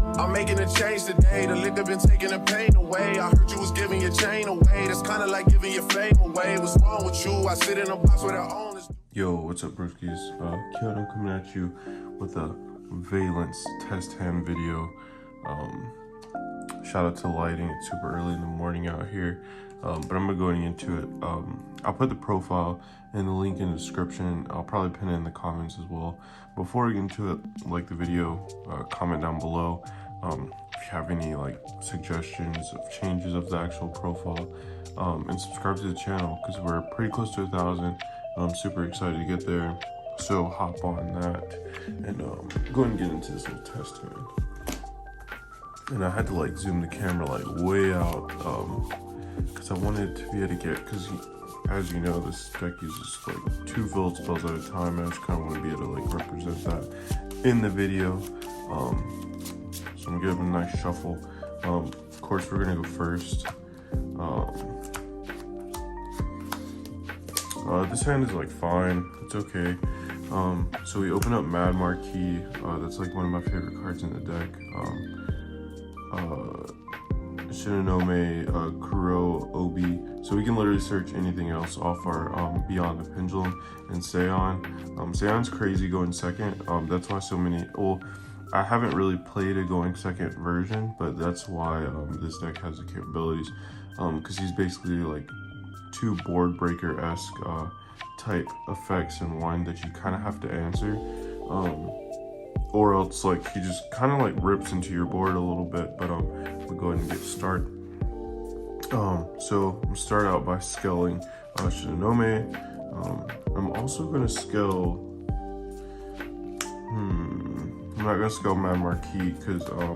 I'm making a change today. The liquor been taking the pain away. I heard you was giving your chain away. That's kind of like giving your fame away. What's wrong with you? I sit in a box where the owners. Yo, what's up, broskies? Kyoto coming at you with a Vaylantz test hand video. Shout out to lighting. It's super early in the morning out here, but I'm going into it. I'll put the profile and the link in the description. I'll probably pin it in the comments as well. Before we get into it, like the video, comment down below if you have any like suggestions of changes of the actual profile, and subscribe to the channel because we're pretty close to 1,000. I'm super excited to get there, so hop on that and go ahead and get into this little test hand. And I had to like zoom the camera like way out because I wanted to be able to get, because as you know, this deck uses like 2 field spells at a time, and I just kind of want to be able to like represent that in the video. So I'm gonna give it a nice shuffle. Of course, we're gonna go first. This hand is like fine, it's okay. So we open up Mad Marquee. That's like one of my favorite cards in the deck. Shinonome, Kuro, Obi. So we can literally search anything else off our Beyond the Pendulum and Seon. Seon's crazy going second. That's why so many, well, I haven't really played a going second version, but that's why this deck has the capabilities. Because he's basically like 2 board breaker-esque type effects in one that you kind of have to answer. Or else like he just kind of like rips into your board a little bit, but we'll go ahead and get started. So I'm start out by scaling Shinonome. I'm also gonna scale, I'm not gonna scale Mad Marquee because I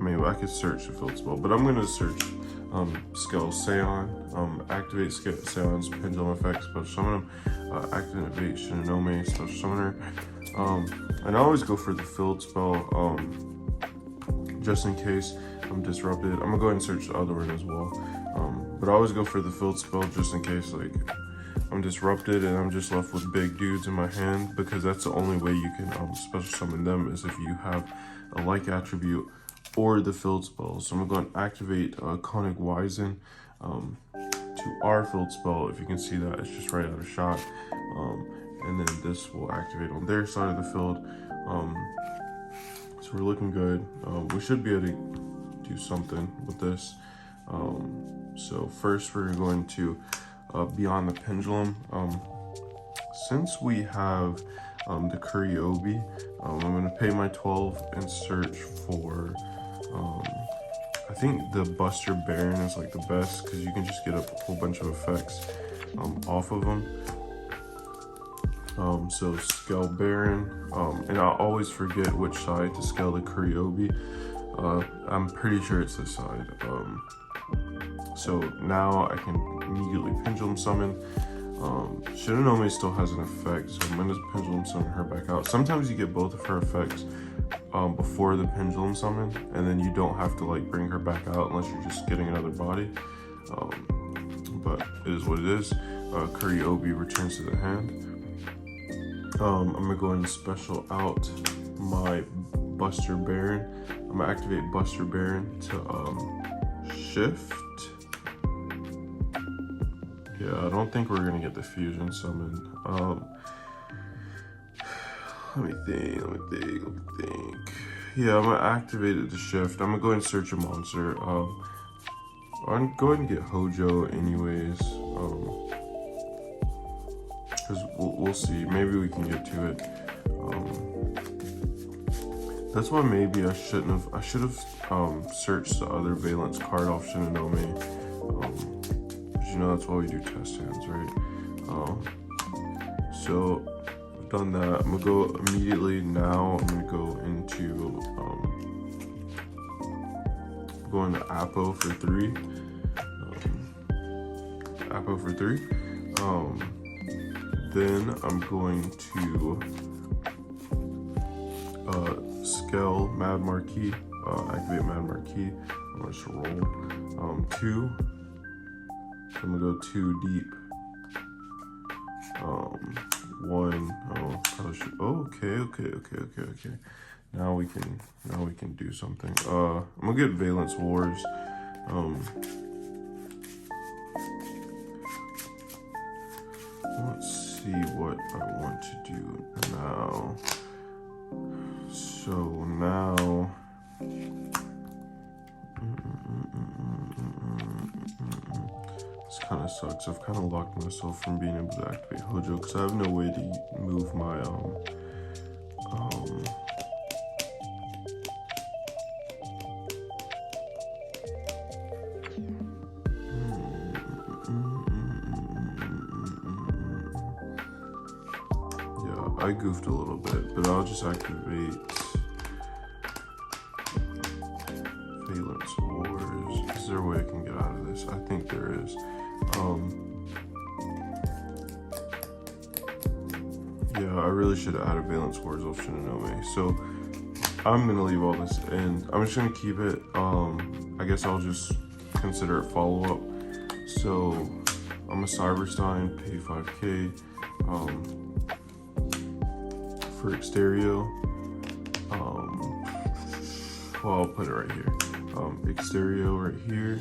mean, I could search the field spell, but I'm gonna search scale Seon, activate Seon's pendulum effect, special summon him, activate Shinonome, special summoner. And I always go for the field spell, just in case I'm disrupted. I'm gonna go ahead and search the other one as well. But I always go for the field spell just in case like I'm disrupted and I'm just left with big dudes in my hand, because that's the only way you can special summon them, is if you have a like attribute or the field spell. So I'm going to activate Conic Wizen to our field spell. If you can see that, it's just right out of shot. And then this will activate on their side of the field. So we're looking good. We should be able to do something with this. So first we're going to Beyond the Pendulum. Since we have the Curry Obi, I'm going to pay my 12 and search for I think the Buster Baron is like the best, because you can just get a whole bunch of effects off of them. So scale Baron, and I always forget which side to scale the Kuriobi. I'm pretty sure it's this side. So now I can immediately Pendulum Summon. Shinonome still has an effect, so I'm gonna Pendulum Summon her back out. Sometimes you get both of her effects before the Pendulum Summon, and then you don't have to like bring her back out unless you're just getting another body. But it is what it is. Curry Obi returns to the hand. I'm gonna go ahead and special out my Buster Baron. I'm gonna activate Buster Baron to shift. Yeah, I don't think we're gonna get the fusion summon. Let me think. Yeah, I'm gonna activate it to shift. I'm gonna go ahead and search a monster. I'm gonna go ahead and get Hojo anyways. Because we'll see. Maybe we can get to it. That's why maybe I should have searched the other Vaylantz card off Shinonome. You know that's why we do test hands, right? So I've done that. I'm gonna go immediately now. I'm gonna go into Apo for 3. Apo for 3. Then I'm going to scale Mad Marquee, activate Mad Marquee. I'm gonna just roll 2. I'm gonna go 2 deep. one. Oh, probably should. Oh, okay. Now we can do something. I'm gonna get Vaylantz Wars. Let's see what I want to do now. So now. This kind of sucks. I've kind of locked myself from being able to activate Hojo because I have no way to move my yeah, I goofed a little bit, but I'll just activate Vaylantz Wars. Is there a way I can get out of this? I think there is. Yeah, I really should have added Vaylantz Wars option in OA. So I'm gonna leave all this in. I'm just gonna keep it. I guess I'll just consider it follow-up. So I'm a Cyberstein, pay 5K. For Yugioh. Well, I'll put it right here. Yugioh right here.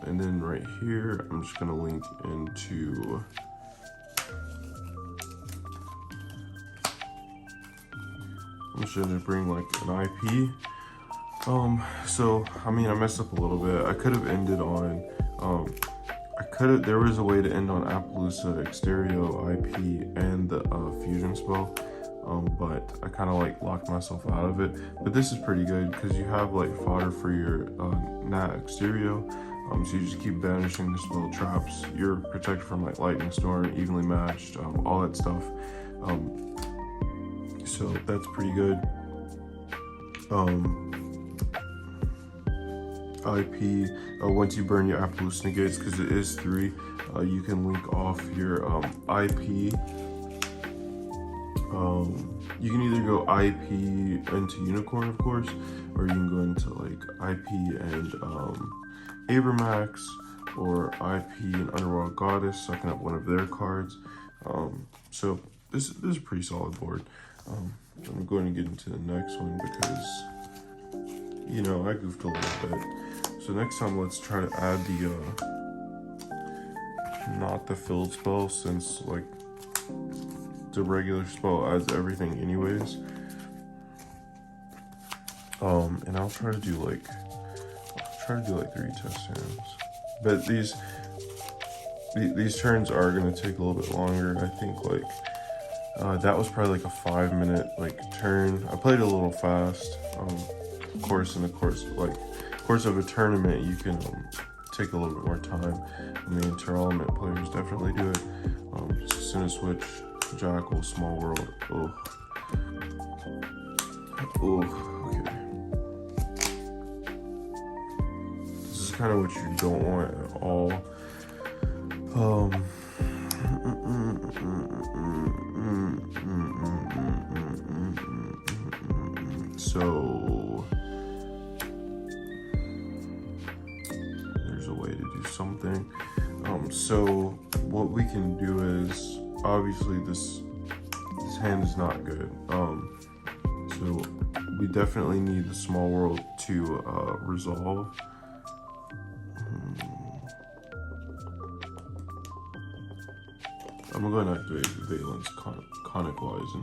And then right here, I'm just gonna link into I'm just gonna bring like an IP. So I mean I messed up a little bit. I could have ended on there was a way to end on Appaloosa, Yugioh, IP, and the fusion spell. But I kind of like locked myself out of it. But this is pretty good because you have like fodder for your Yugioh. So you just keep banishing the spell traps. You're protected from like lightning storm, evenly matched, all that stuff. So that's pretty good. IP, once you burn your Appaloosa negates, because it is 3, you can link off your IP. You can either go IP into Unicorn, of course, or you can go into like IP and Abramax, or IP and Underworld Goddess, sucking up one of their cards. So this is a pretty solid board. I'm going to get into the next one because, you know, I goofed a little bit. So next time, let's try to add the, not the filled spell, since like the regular spell adds everything anyways. And I'll try to do like 3 test turns. But these turns are gonna take a little bit longer. I think like that was probably like a 5-minute like turn. I played a little fast. Of course, in the course of a tournament, you can take a little bit more time. And the inter-element players definitely do it. Center switch, Jackal, Small World. Okay. This is kind of what you don't want at all. So there's a way to do something. So what we can do is, obviously this hand is not good. So we definitely need the Small World to resolve. I'm going to activate Vaylantz Conic-wise,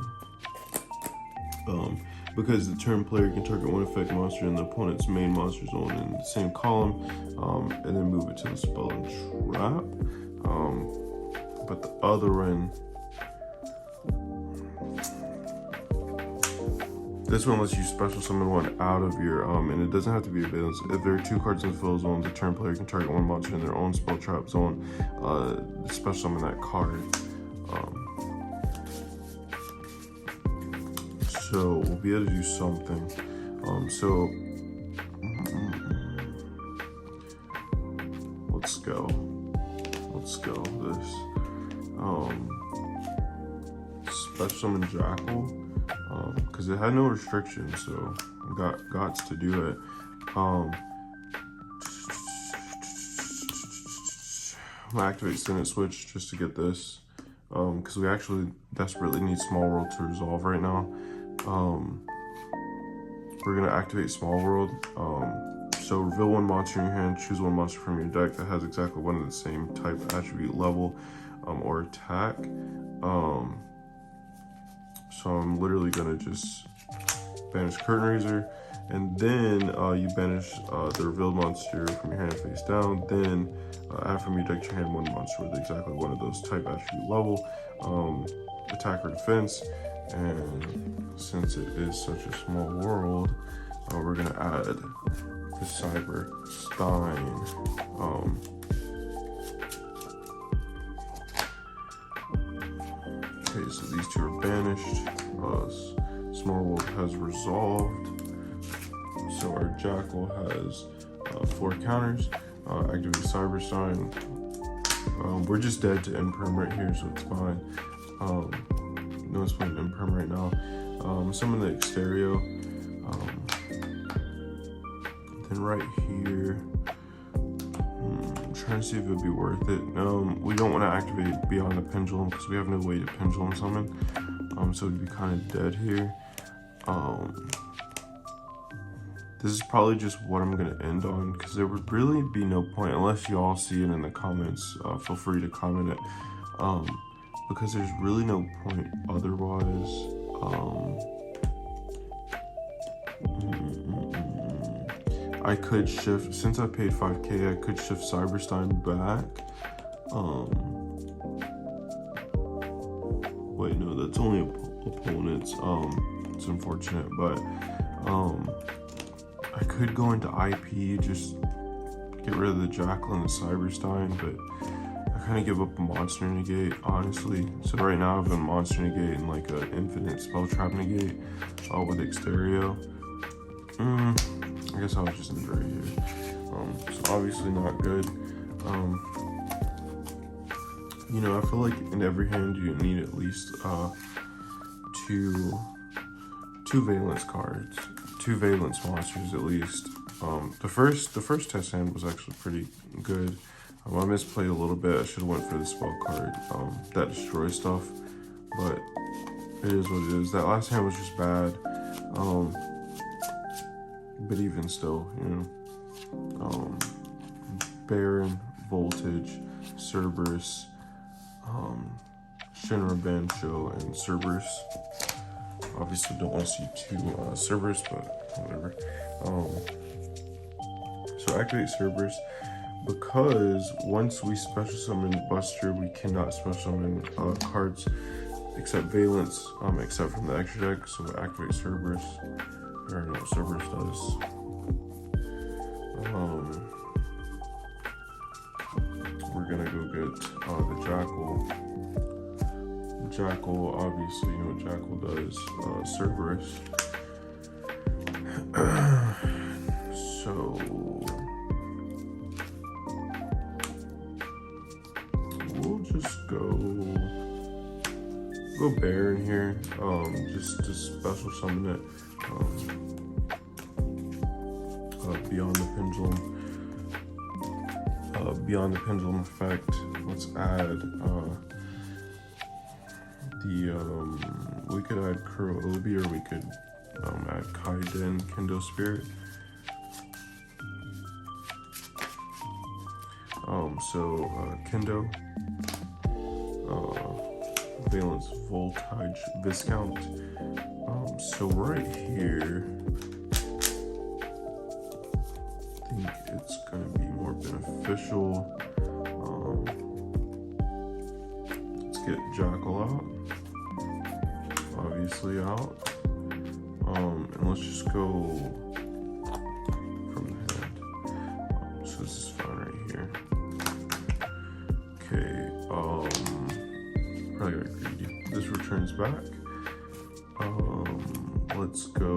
because the turn player can target one effect monster in the opponent's main monster zone in the same column, and then move it to the spell and trap. But the other one, this one lets you special summon one out of your, and it doesn't have to be a Vaylantz. If there are 2 cards in the fill zone, the turn player can target one monster in their own spell trap zone, special summon that card. So we'll be able to do something. So let's go this. Special summon Jackal, because it had no restrictions, so got to do it. I'm gonna activate Senate Switch just to get this. because we actually desperately need Small World to resolve right now. We're gonna activate Small World. So reveal one monster in your hand, choose one monster from your deck that has exactly one of the same type, attribute, level, or attack. So I'm literally gonna just banish Curtain Raiser, and then you banish the revealed monster from your hand face down. Then add from your deck to your hand one monster with exactly one of those type, attribute, level, attack or defense. And since it is such a small world, we're gonna add the Cyber Stein. Okay, so these two are banished. Small World has resolved. So our Jackal has 4 counters. Activate Cyber Stein. We're just dead to Imperm right here, so it's fine. No one's playing Imperm right now. Summon the Exterio. Then right here, I'm trying to see if it would be worth it. We don't want to activate Beyond the Pendulum because we have no way to Pendulum summon. So it'd be kind of dead here. This is probably just what I'm gonna end on because there would really be no point unless you all see it in the comments. Feel free to comment it. Because there's really no point otherwise. I could shift, since I paid 5K, I could shift Cyberstein back. Wait, no, that's only opponents. It's unfortunate, but I could go into IP, just get rid of the Jackal and the Cyberstein, but I kind of give up a Monster Negate, honestly. So right now I have a Monster Negate and like an Infinite Spell Trap Negate with Exterio. I guess I'll just end right here. So obviously not good. You know, I feel like in every hand you need at least two Vaylantz cards, 2 Vaylantz monsters at least. The first test hand was actually pretty good. I misplayed a little bit. I should have went for the spell card that destroys stuff, but it is what it is. That last hand was just bad. But even still, you know, Baron, Voltage, Cerberus, Shinra Bancho, and Cerberus. Obviously don't want to see 2 Cerberus, but whatever. So activate Cerberus, because once we special summon Buster, we cannot special summon cards except Vaylantz, except from the extra deck. So activate Cerberus. I don't know what Cerberus does. We're gonna go get the Jackal. Jackal, obviously, you know what Jackal does. Cerberus. So we'll just go Baron here. Just to special summon it. Beyond the pendulum effect. Let's add we could add Kurobi, or we could add Kaiden Kendo Spirit. Kendo, Vaylantz Voltage Viscount. So right here, I think it's gonna be more beneficial. Let's get Jackal out, obviously out, and let's just go from the hand. So this is fine right here. Okay, probably got greedy. This returns back. Let's go.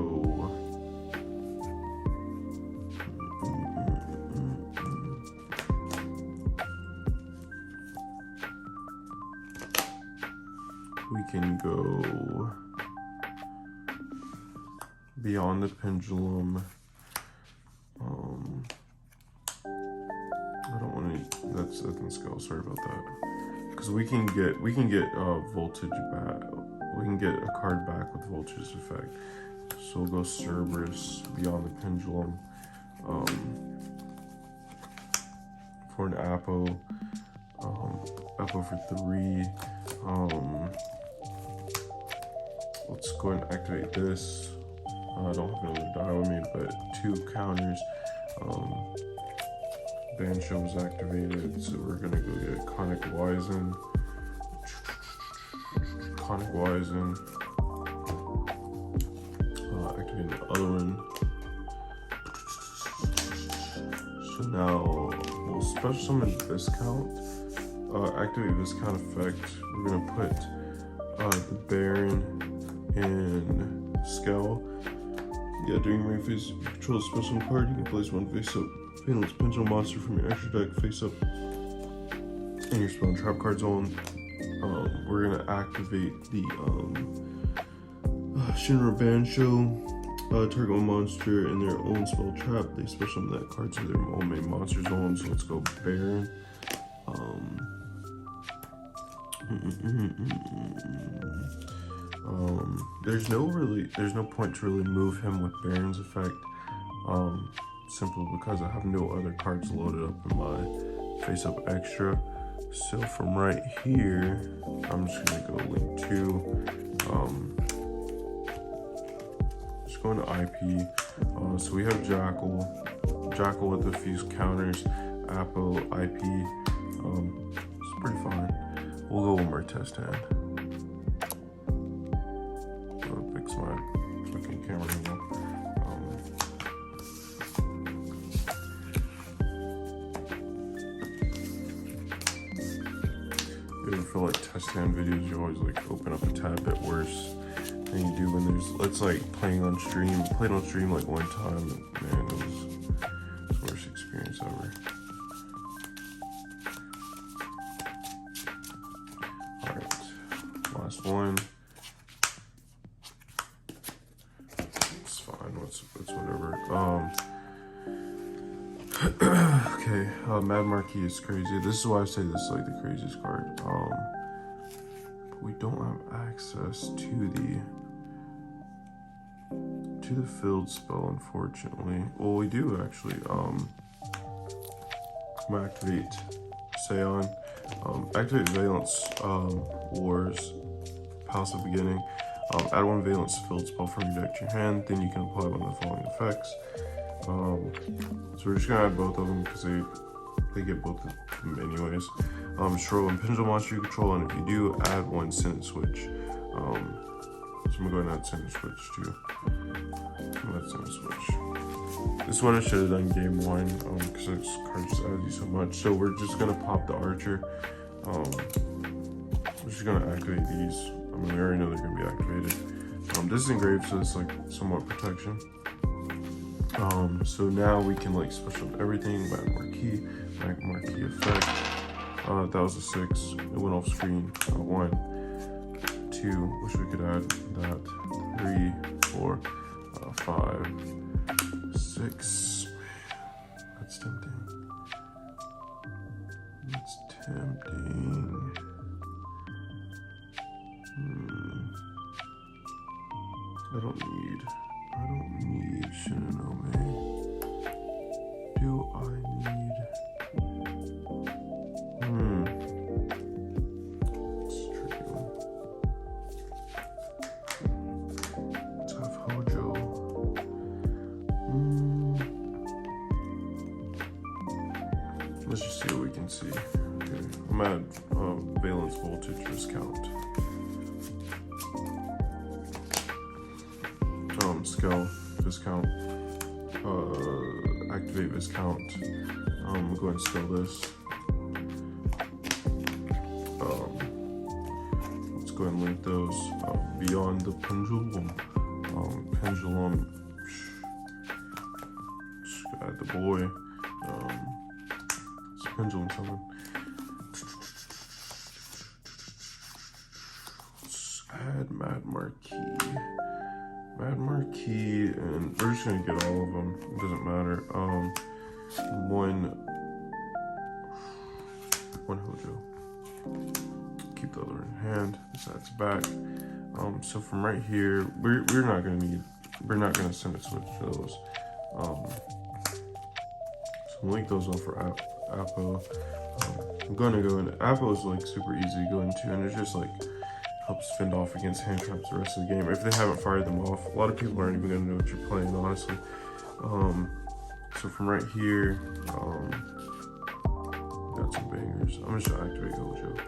We can go Beyond the Pendulum. I don't want to. That's in scale. Sorry about that. because we can get voltage back. We can get a card back with voltage effect. So we'll go Cerberus, Beyond the Pendulum, for an Apo, Apo for 3. Let's go ahead and activate this. I don't have another die with me, but 2 counters. Banshee was activated, so we're gonna go get Conic Wizen. Activating the other one. So now we'll special summon Viscount. Activate Viscount effect. We're gonna put the Baron in Skell. Yeah, during your main phase, you control a special card. You can place one face-up Vaylantz Pendulum monster from your extra deck face-up in your spell and trap card zone. We're gonna activate the Shinra Banshee. Target one monster in their own spell trap. They special summon that card to their own main monster zone. So let's go Baron. There's no point to really move him with Baron's effect, simply because I have no other cards loaded up in my face-up extra. So from right here, I'm just gonna go link 2. Just going to IP. So we have Jackal with a few counters, Apo, IP. It's pretty fine. We'll go one more test hand. Fix my fucking camera angle. I feel like test hand videos, you always like open up a tad bit worse than you do when it's like playing on stream. I played on stream like one time, and man, it was the worst experience ever. Alright, last one. It's fine, it's whatever. Okay, Mad Marquis is crazy. This is why I say this is like the craziest card. But we don't have access to the field spell, unfortunately. Well, we do actually. I'm gonna activate Seon. Activate Vaylantz Wars, passive beginning. Add 1 Vaylantz field spell from your deck to your hand. Then you can apply one of the following effects. So we're just gonna add both of them because they get both of them anyways. Destroy 1 pendulum monster you control, and if you do, add 1 sentence switch. So I'm gonna go ahead and add sentence switch too. This is what I should have done game 1, because this card just adds you so much. So we're just gonna pop the archer. We're just gonna activate these. I mean, we already know they're gonna be activated. This is engraved, so it's like somewhat protection. So now we can like special everything. Mad Marquis effect. That was a 6. It went off screen. 1, 2. Wish we could add that. 3, 4, 5, 6. That's tempting. I don't need Shinonome. Do I need? It's a tricky one. Let's have Hojo. Let's just see what we can see. Okay, I'm at Vaylantz voltage Viscount. Scale Viscount. Activate Viscount. I'm gonna go ahead and scale this. Let's go ahead and link those. Beyond the Pendulum. Just add the boy. It's Pendulum summon. Let's add Mad Marquis, and we're just gonna get all of them. It doesn't matter. One Hojo. Keep the other in hand. Side's back. So from right here, we're not gonna send a switch to those. So link those on for Appo. I'm gonna go in. Appo is like super easy to go into, and it just like helps fend off against hand traps the rest of the game. If they haven't fired them off, a lot of people aren't even gonna know what you're playing, honestly. So from right here, got some bangers. I'm just gonna activate Yugioh.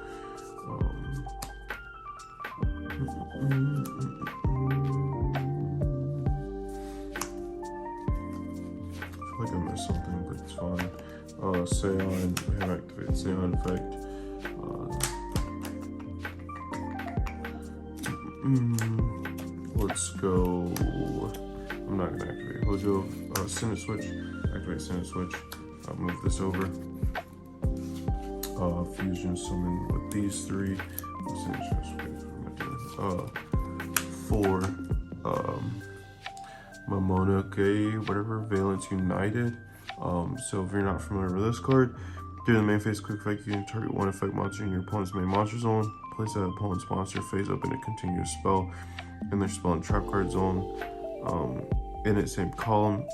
I feel like I missed something, but it's fine. Seon, we have activated Seon effect. Let's go. I'm not gonna activate Hojo. Send a switch. Activate send a switch. Move this over. Fusion summon with these three. Send a switch. For Momonoke, whatever, Vaylantz United. So if you're not familiar with this card, during the main phase quick effect, you can target one effect monster in your opponent's main monster zone. Place that opponent's monster phase up in a continuous spell in their spell and trap card zone. In its same column.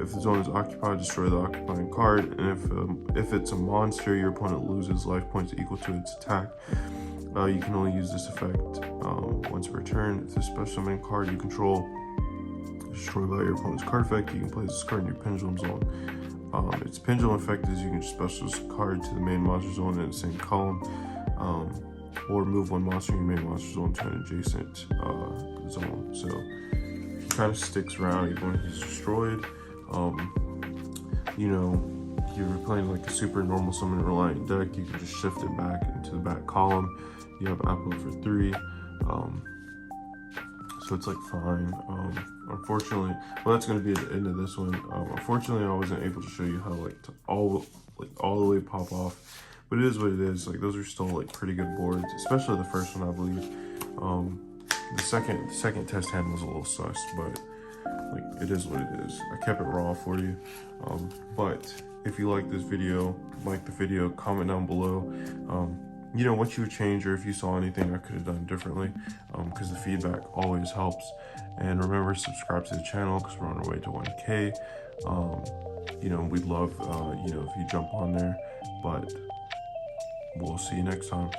If the zone is occupied, destroy the occupying card. And if it's a monster, your opponent loses life points equal to its attack. You can only use this effect once per turn. If the special summon card you control is destroyed by your opponent's card effect, you can place this card in your pendulum zone. Its pendulum effect is you can special this card to the main monster zone in the same column, or move one monster in your main monster zone to an adjacent zone. So he kind of sticks around even when he's destroyed. You know, if you're playing like a super normal summon reliant deck, you can just shift it back into the back column. You have Apple for 3, so it's like fine. Unfortunately, well, that's going to be the end of this one. Unfortunately, I wasn't able to show you how all the way pop off, but it is what it is. Like those are still like pretty good boards, especially the first one, I believe. The second test hand was a little sus, but like it is what it is. I kept it raw for you. But if you like this video, like the video, comment down below. You know, what you would change, or if you saw anything I could have done differently, because the feedback always helps. And remember, subscribe to the channel because we're on our way to 1K. You know, we'd love, you know, if you jump on there, but we'll see you next time.